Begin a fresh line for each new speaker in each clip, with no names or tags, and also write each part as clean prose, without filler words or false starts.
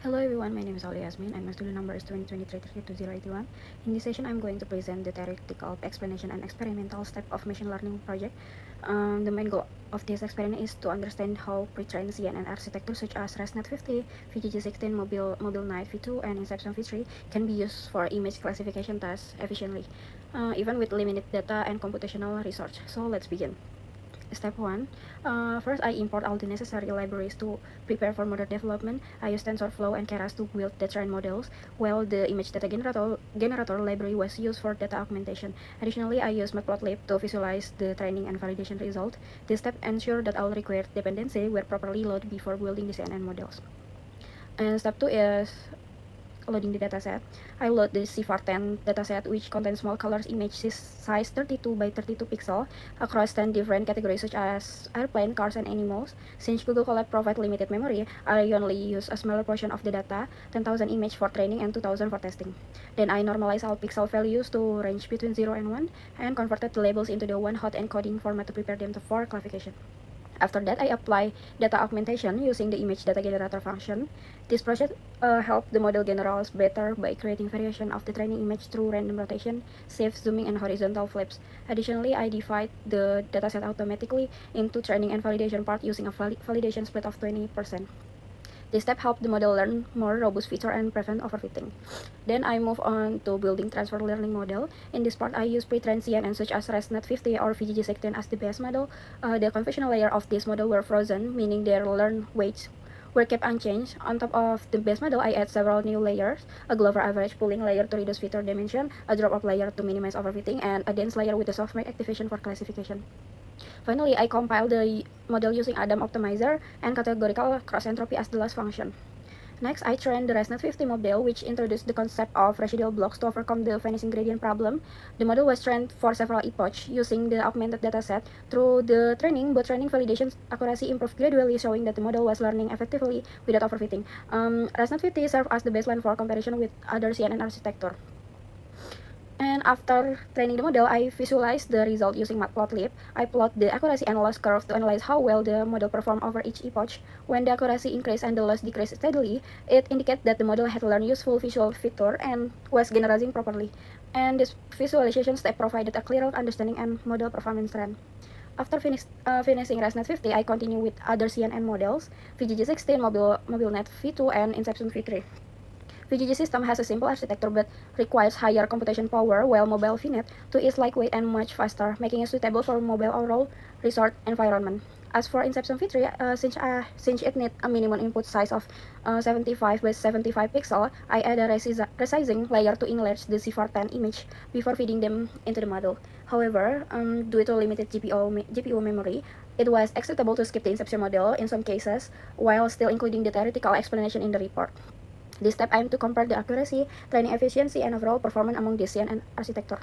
Hello everyone, my name is Ali Yasmin and my student number is 2023-32081. In this session, I'm going to present the theoretical explanation and experimental step of machine learning project. The main goal of this experiment is to understand how pre-trained CNN architecture such as ResNet-50, VGG16, MobileNet v2, and Inception v3 can be used for image classification tasks efficiently, even with limited data and computational research. So let's begin. Step 1. First, I import all the necessary libraries to prepare for model development. I use TensorFlow and Keras to build the trained models, while the image data generator library was used for data augmentation. Additionally, I use Matplotlib to visualize the training and validation result. This step ensures that all required dependencies were properly loaded before building the CNN models. And step 2 is loading the dataset. I load the CVAR10 dataset, which contains small colors image size 32 by 32 pixel across 10 different categories such as airplane, cars, and animals. Since Google Colab provides limited memory, I only use a smaller portion of the data, 10,000 image for training and 2,000 for testing. Then I normalize all pixel values to range between 0 and 1 and converted the labels into the one-hot encoding format to prepare them for classification. After that, I apply data augmentation using the image data generator function. This project helped the model generals better by creating variation of the training image through random rotation, shift, zooming, and horizontal flips. Additionally, I divide the dataset automatically into training and validation part using a validation split of 20%. This step helped the model learn more robust feature and prevent overfitting. Then I move on to building transfer learning model. In this part, I use pre-trained CNN such as ResNet-50 or VGG16 as the base model. The conventional layer of this model were frozen, meaning their learned weights were kept unchanged. On top of the base model, I add several new layers: a global average pooling layer to reduce feature dimension, a drop-off layer to minimize overfitting, and a dense layer with a softmax activation for classification. Finally, I compile the model using Adam Optimizer and categorical cross-entropy as the last function. Next, I trained the ResNet-50 model, which introduced the concept of residual blocks to overcome the vanishing gradient problem. The model was trained for several epochs using the augmented dataset. Through the training, both training validation accuracy improved gradually, showing that the model was learning effectively without overfitting. ResNet-50 served as the baseline for comparison with other CNN architecture. And after training the model, I visualize the result using Matplotlib. I plot the accuracy and loss curve to analyze how well the model performed over each epoch. When the accuracy increased and the loss decreased steadily, it indicates that the model had learned useful visual feature and was generalizing properly. And this visualization step provided a clearer understanding and model performance trend. After finishing ResNet-50, I continue with other CNN models, VGG16, MobileNet v2, and Inception v3. VGG system has a simple architecture but requires higher computation power, while Mobile VNet 2 is lightweight and much faster, making it suitable for mobile or rural resort environment. As for Inception v3, since it needs a minimum input size of 75 by 75 pixel, I add a resizing layer to enlarge the CVAR10 image before feeding them into the model. However, due to limited GPU memory, it was acceptable to skip the Inception model in some cases, while still including the theoretical explanation in the report. This step aims to compare the accuracy, training efficiency, and overall performance among the CNN architecture.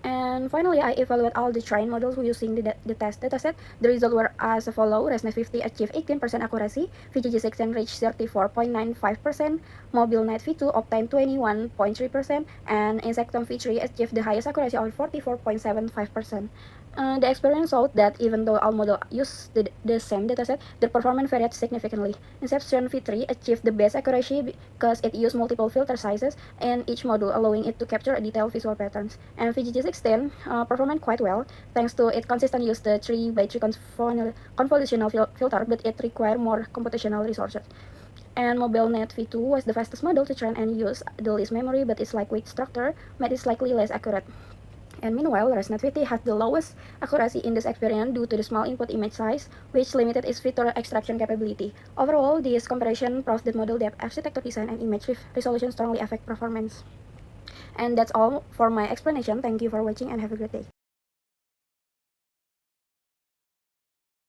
And finally, I evaluate all the trained models using the test dataset. The results were as follows: ResNet-50 achieved 18% accuracy, VGG16 reached 34.95%, MobileNet v2 obtained 21.3%, and Insecton v3 achieved the highest accuracy of 44.75%. The experiment showed that even though all models use the same dataset, their performance varied significantly. Inception v3 achieved the best accuracy because it used multiple filter sizes in each module, allowing it to capture detailed visual patterns. And VGG16 performed quite well, thanks to it consistently used the 3x3 convolutional filter, but it required more computational resources. And MobileNet v2 was the fastest model to train and use the least memory, but its lightweight structure made it slightly less accurate. And meanwhile, ResNet-50 has the lowest accuracy in this experiment due to the small input image size, which limited its feature extraction capability. Overall, this comparison proves that model depth, architecture design, and image resolution strongly affect performance. And that's all for my explanation. Thank you for watching and have a great day.